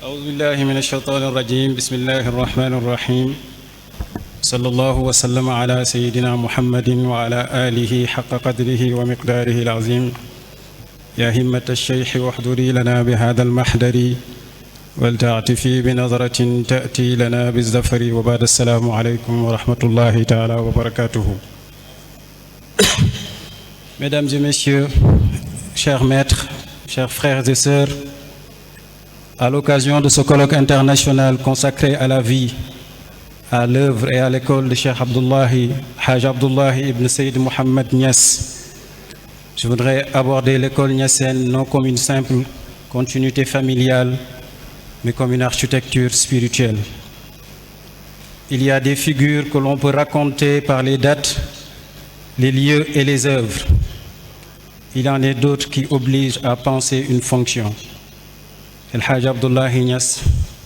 أعوذ بالله من الشيطان الرجيم بسم الله الرحمن الرحيم صلى الله وسلم على سيدنا محمد وعلى آله حق قدره ومقداره العظيم يا همة الشيخ واحضري لنا بهذا المحضر ولتعطفي بنظرة تأتي لنا بالزفر وبعد السلام عليكم ورحمة الله تعالى وبركاته. Mesdames et messieurs, chers maîtres, chers frères et sœurs, à l'occasion de ce colloque international consacré à la vie, à l'œuvre et à l'école de Cheikh Abdullahi, Haj Abdullahi ibn Sayyid Mohammed Niass, je voudrais aborder l'école niassène non comme une simple continuité familiale, mais comme une architecture spirituelle. Il y a des figures que l'on peut raconter par les dates, les lieux et les œuvres. Il y en a d'autres qui obligent à penser une fonction. El Haj Abdullahi Niass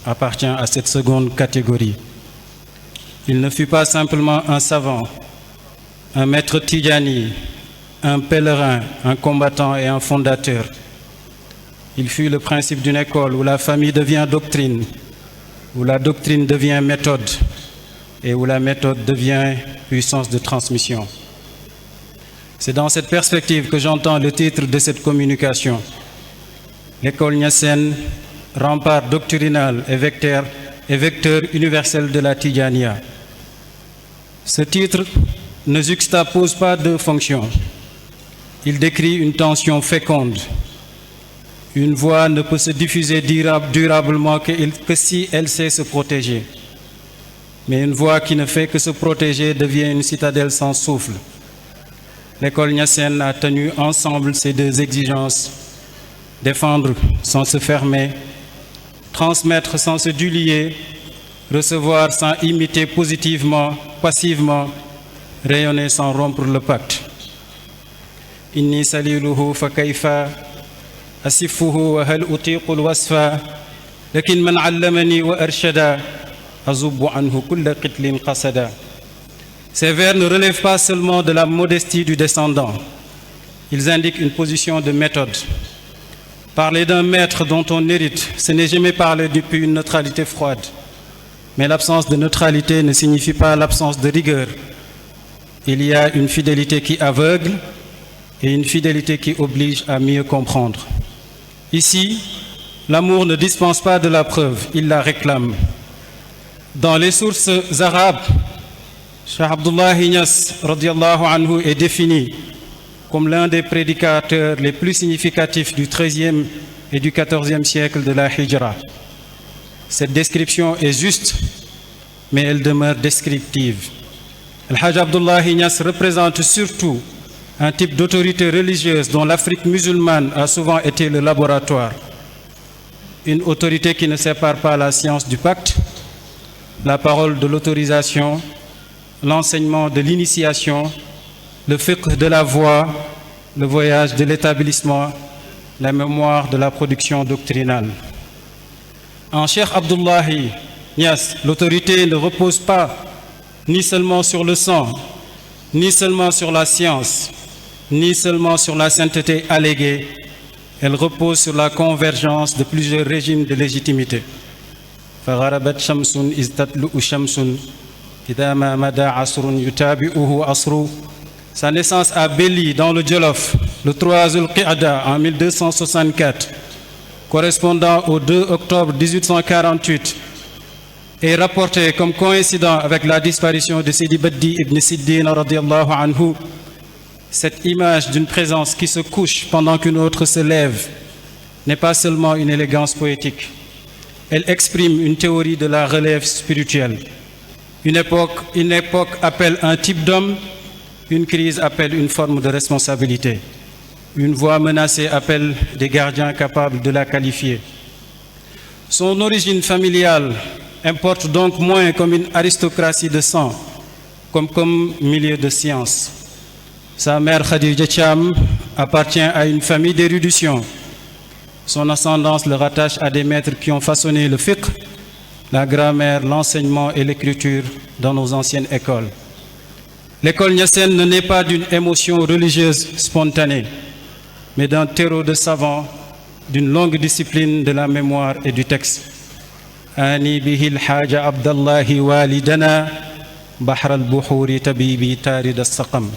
appartient à cette seconde catégorie. Il ne fut pas simplement un savant, un maître Tidjani, un pèlerin, un combattant et un fondateur. Il fut le principe d'une école où la famille devient doctrine, où la doctrine devient méthode et où la méthode devient puissance de transmission. C'est dans cette perspective que j'entends le titre de cette communication. L'école niassène, rempart doctrinal et vecteur universel de la Tidjaniya. Ce titre ne juxtapose pas deux fonctions. Il décrit une tension féconde. Une voix ne peut se diffuser durablement que si elle sait se protéger. Mais une voix qui ne fait que se protéger devient une citadelle sans souffle. L'école niassène a tenu ensemble ces deux exigences: défendre sans se fermer, transmettre sans se dulier, recevoir sans imiter positivement, passivement, rayonner sans rompre le pacte. Inni saliluhu fa kayfa asifuhu wa hal utiqu alwasfa lakin man allamani wa arshada azubbu anhu kulla qitlin qasada. Ces vers ne relèvent pas seulement de la modestie du descendant. Ils indiquent une position de méthode. Parler d'un maître dont on hérite, ce n'est jamais parler depuis une neutralité froide. Mais l'absence de neutralité ne signifie pas l'absence de rigueur. Il y a une fidélité qui aveugle et une fidélité qui oblige à mieux comprendre. Ici, l'amour ne dispense pas de la preuve, il la réclame. Dans les sources arabes, Cheikh Abdullahi Niass radiallahu anhu est défini comme l'un des prédicateurs les plus significatifs du XIIIe et du XIVe siècle de la Hijra. Cette description est juste, mais elle demeure descriptive. El Haj Abdullahi Niass représente surtout un type d'autorité religieuse dont l'Afrique musulmane a souvent été le laboratoire. Une autorité qui ne sépare pas la science du pacte, la parole de l'autorisation, l'enseignement de l'initiation, le fiqh de la voie, le voyage de l'établissement, la mémoire de la production doctrinale. En Cheikh Abdullahi Niass, l'autorité ne repose pas ni seulement sur le sang, ni seulement sur la science, ni seulement sur la sainteté alléguée. Elle repose sur la convergence de plusieurs régimes de légitimité. فغربت شمس إذ تطلع شمس إذا ما مدى عصر يتابعه عصر. Sa naissance à Belli, dans le Djolof, le 3 Zul-Qa'da en 1264, correspondant au 2 octobre 1848, est rapportée comme coïncident avec la disparition de Sidi Baddi ibn Siddin radiallahu anhu. Cette image d'une présence qui se couche pendant qu'une autre se lève n'est pas seulement une élégance poétique. Elle exprime une théorie de la relève spirituelle. Une époque appelle un type d'homme, une crise appelle une forme de responsabilité. Une voix menacée appelle des gardiens capables de la qualifier. Son origine familiale importe donc moins comme une aristocratie de sang, comme milieu de science. Sa mère Khadija Cham appartient à une famille d'érudition. Son ascendance le rattache à des maîtres qui ont façonné le fiqh, la grammaire, l'enseignement et l'écriture dans nos anciennes écoles. L'école niassène ne naît pas d'une émotion religieuse spontanée, mais d'un terreau de savants, d'une longue discipline de la mémoire et du texte. آني به الحاج عبد الله والدنا بحر البحور تبيبي تارد السقم.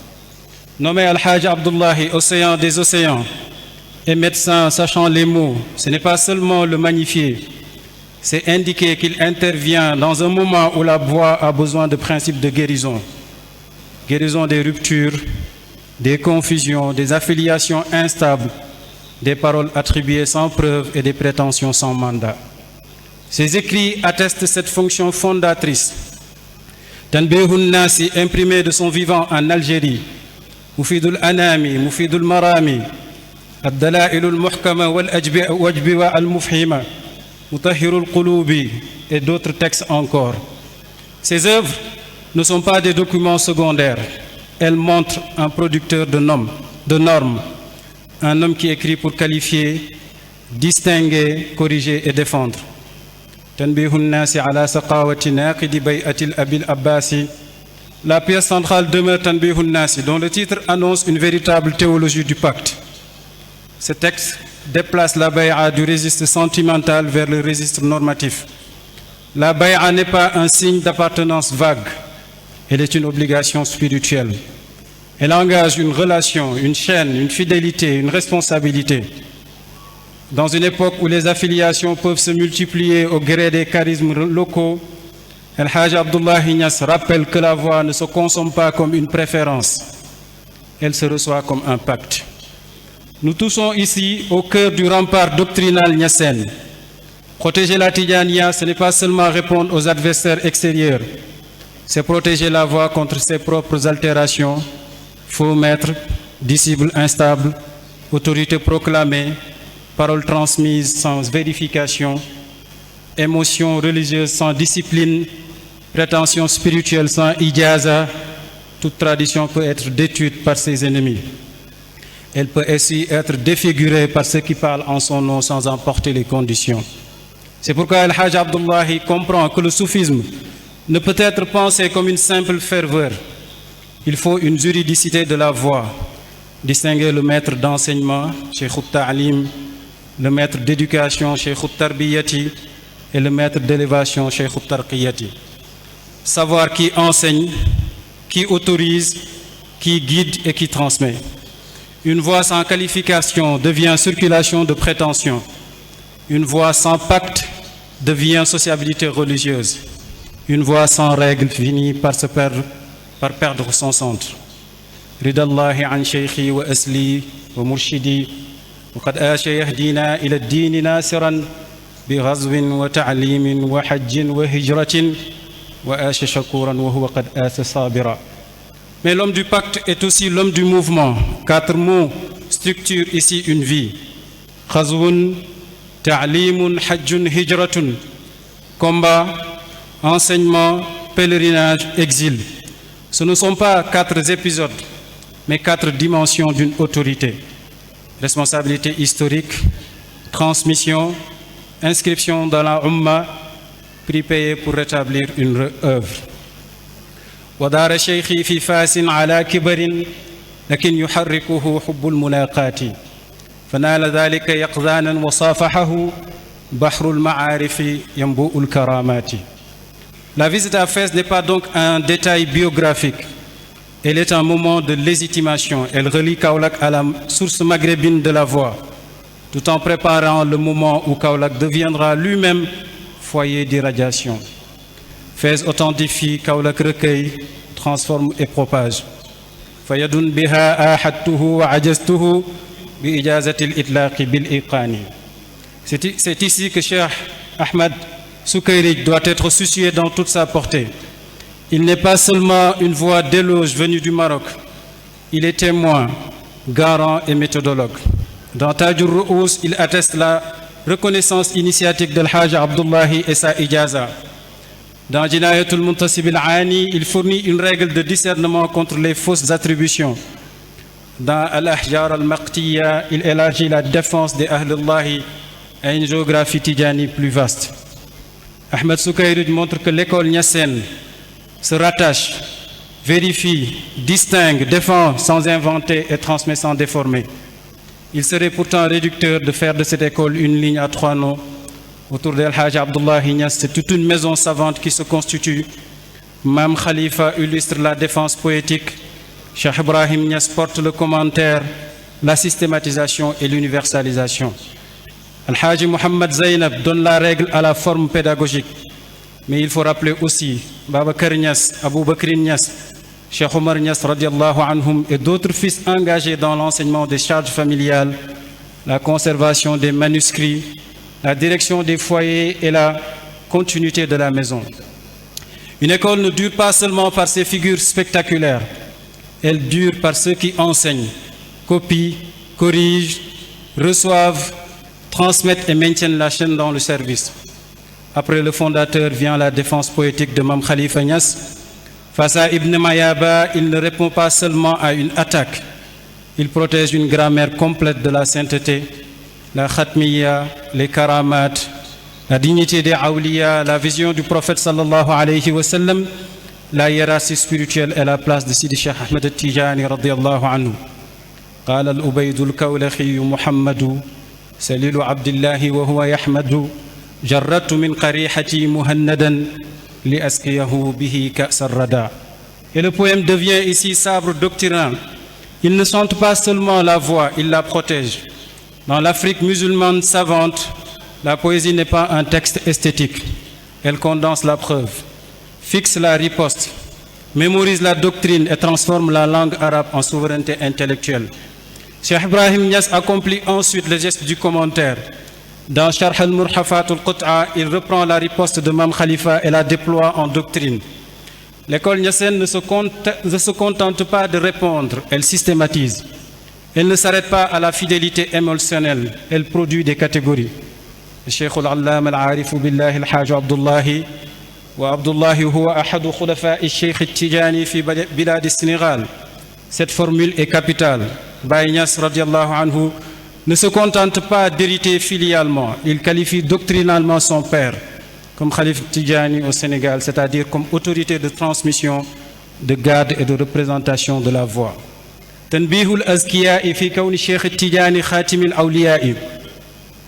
Nommé Al-Hajj Abdullahi, océan des océans, et médecin sachant les mots, ce n'est pas seulement le magnifier, c'est indiquer qu'il intervient dans un moment où la voix a besoin de principes de guérison. Guérison des ruptures, des confusions, des affiliations instables, des paroles attribuées sans preuve et des prétentions sans mandat. Ces écrits attestent cette fonction fondatrice. Tanbihun Nasi, imprimé de son vivant en Algérie, Mufidul Anami, Mufidul Marami, Ad-Dalailul Muhkama wal Ajbiwa al-Mufhima, Mutahhirul Qulubi et d'autres textes encore. Ces œuvres ne sont pas des documents secondaires. Elles montrent un producteur de normes, un homme qui écrit pour qualifier, distinguer, corriger et défendre. Tanbihun Nasi ala saqawati naqidi bay'atil abil abbasi. La pièce centrale demeure Tanbihun Nasi, dont le titre annonce une véritable théologie du pacte. Ce texte déplace la bay'a du registre sentimental vers le registre normatif. La bay'a n'est pas un signe d'appartenance vague, elle est une obligation spirituelle. Elle engage une relation, une chaîne, une fidélité, une responsabilité. Dans une époque où les affiliations peuvent se multiplier au gré des charismes locaux, El-Hajj Abdullahi Niass rappelle que la voix ne se consomme pas comme une préférence, elle se reçoit comme un pacte. Nous touchons ici au cœur du rempart doctrinal niassène. Protéger la Tidjaniya, ce n'est pas seulement répondre aux adversaires extérieurs, c'est protéger la voix contre ses propres altérations, faux maîtres, disciples instables, autorités proclamées, paroles transmises sans vérification, émotions religieuses sans discipline, prétentions spirituelles sans ijaza. Toute tradition peut être détruite par ses ennemis. Elle peut aussi être défigurée par ceux qui parlent en son nom sans en porter les conditions. C'est pourquoi Al-Hajj Abdullahi comprend que le soufisme ne peut être pensé comme une simple ferveur. Il faut une juridicité de la voix. Distinguer le maître d'enseignement, Cheikh Ta'alim, le maître d'éducation, Cheikh Tarbiyati, et le maître d'élévation, Cheikh Tarqiyati. Savoir qui enseigne, qui autorise, qui guide et qui transmet. Une voix sans qualification devient circulation de prétention. Une voix sans pacte devient sociabilité religieuse. Une voix sans règles finit par perdre son centre. Ridallahi an shaykhi wa asli wa murshidi wa qad asha yahdina ila ad-din nasiran bi ghazwin wa ta'limin wa hajjin wa hijratin wa asha shakuran wa huwa qad asa sabira. Mais l'homme du pacte est aussi l'homme du mouvement. 4 mots structurent ici une vie. Khazwun, ta'limun, hajjun, hijratun. Combat, enseignement, pèlerinage, exil. Ce ne sont pas 4 épisodes, mais 4 dimensions d'une autorité. Responsabilité historique, transmission, inscription dans la Ummah, prix payé pour rétablir une œuvre. ودار شيخي في فاس على كبر لكن يحركه حب الملاقات فنال ذلك يقظانا وصافحه بحر المعارف ينبوء الكرامات. La visite à Fès n'est pas donc un détail biographique, elle est un moment de légitimation. Elle relie Kaolack à la source maghrébine de la voix, tout en préparant le moment où Kaolack deviendra lui-même foyer d'irradiation. Fès authentifie, Kaolack recueille, transforme et propage. Fayadun biha ahadtuhu wa ajaztuhu bi ijazati al-itlaqi bil iqani. C'est ici que Cheikh Ahmed Soukayri doit être soucié dans toute sa portée. Il n'est pas seulement une voix d'éloge venue du Maroc, il est témoin, garant et méthodologue. Dans Tajur Ru'ous, il atteste la reconnaissance initiatique d'Al-Hajj Abdullahi et sa ijaza. Dans Jinayatul Muntasib al-Ani, il fournit une règle de discernement contre les fausses attributions. Dans Al-Ahjar al-Maqtiya, il élargit la défense des Ahlullahi à une géographie tidjani plus vaste. Ahmed Soukayri montre que l'école niassène se rattache, vérifie, distingue, défend sans inventer et transmet sans déformer. Il serait pourtant réducteur de faire de cette école une ligne à 3 noms, Autour d'El Hadj Abdullah Niass, c'est toute une maison savante qui se constitue. Mam Khalifa illustre la défense poétique. Cheikh Ibrahim Niass porte le commentaire, la systématisation et l'universalisation. Al Hadj Mohamed Zainab donne la règle à la forme pédagogique. Mais il faut rappeler aussi Babacar Niass, Abou Bakr Niass, Cheikh Omar Niass radiallahu anhum et d'autres fils engagés dans l'enseignement des charges familiales, la conservation des manuscrits, la direction des foyers et la continuité de la maison. Une école ne dure pas seulement par ses figures spectaculaires, elle dure par ceux qui enseignent, copient, corrigent, reçoivent, transmettent et maintiennent la chaîne dans le service. Après le fondateur vient la défense poétique de Mam Khalifa Niass. Face à Ibn Mayaba, il ne répond pas seulement à une attaque, il protège une grammaire complète de la sainteté, la khatmiya, les karamat, la dignité des awliya, la vision du prophète sallallahu alayhi wa sallam, la hiérarchie spirituelle et la place de Sidi Cheikh Ahmed al-Tijani radiyallahu anhu. قال الأبيد الكولخي محمد سليل عبد الله وهو يحمد جردت من قريحتي مهندا لأسقيه به كأس الردى. Et le poème devient ici sabre doctrinal. Il ne chante pas seulement la voix, il la protège. Dans l'Afrique musulmane savante, la poésie n'est pas un texte esthétique. Elle condense la preuve, fixe la riposte, mémorise la doctrine et transforme la langue arabe en souveraineté intellectuelle. Cheikh Ibrahim Niass accomplit ensuite le geste du commentaire. Dans Sharh al-Murhafat al-Qut'a, il reprend la riposte de Mam Khalifa et la déploie en doctrine. L'école niassène ne se contente pas de répondre, elle systématise. Elle ne s'arrête pas à la fidélité émotionnelle, elle produit des catégories. Cheikh al-Allam al-Arif billah al-Hajj Abdullahi wa Abdullahi huwa ahadu khulafa'i Cheikh al-Tijani fi bilad al-Sénégal. Cette formule est capitale. Baye Niass radiallahu anhu ne se contente pas d'hériter filialement, il qualifie doctrinalement son père comme Khalif Tidjani au Sénégal, c'est-à-dire comme autorité de transmission, de garde et de représentation de la voix. Tanbihul Azkiya'i fi kawni Cheikh Tidjani Khatimil Awliya'i.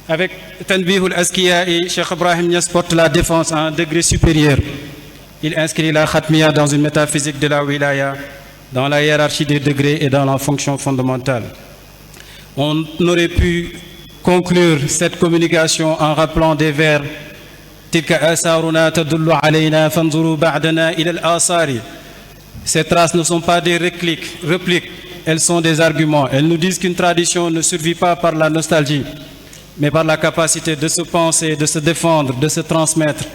Avec Tanbihul Azkiya'i, Cheikh Ibrahim Niass porte la défense à un degré supérieur. Il inscrit la Khatmiya dans une métaphysique de la wilaya, dans la hiérarchie des degrés et dans la fonction fondamentale. On aurait pu conclure cette communication en rappelant des vers تلك آثارنا تدل علينا فانظروا بعدنا إلى الآثار. Ces traces ne sont pas des répliques, elles sont des arguments. Elles nous disent qu'une tradition ne survit pas par la nostalgie, mais par la capacité de se penser, de se défendre, de se transmettre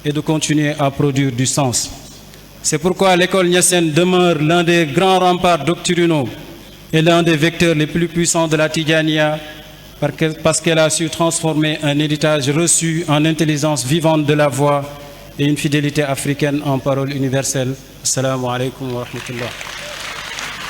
et de continuer à produire du sens. C'est pourquoi l'école niassène demeure l'un des grands remparts doctrinaux et l'un des vecteurs les plus puissants de la Tidjaniya, parce qu'elle a su transformer un héritage reçu en intelligence vivante de la voix et une fidélité africaine en parole universelle. Assalamu alaikum wa rahmatullah.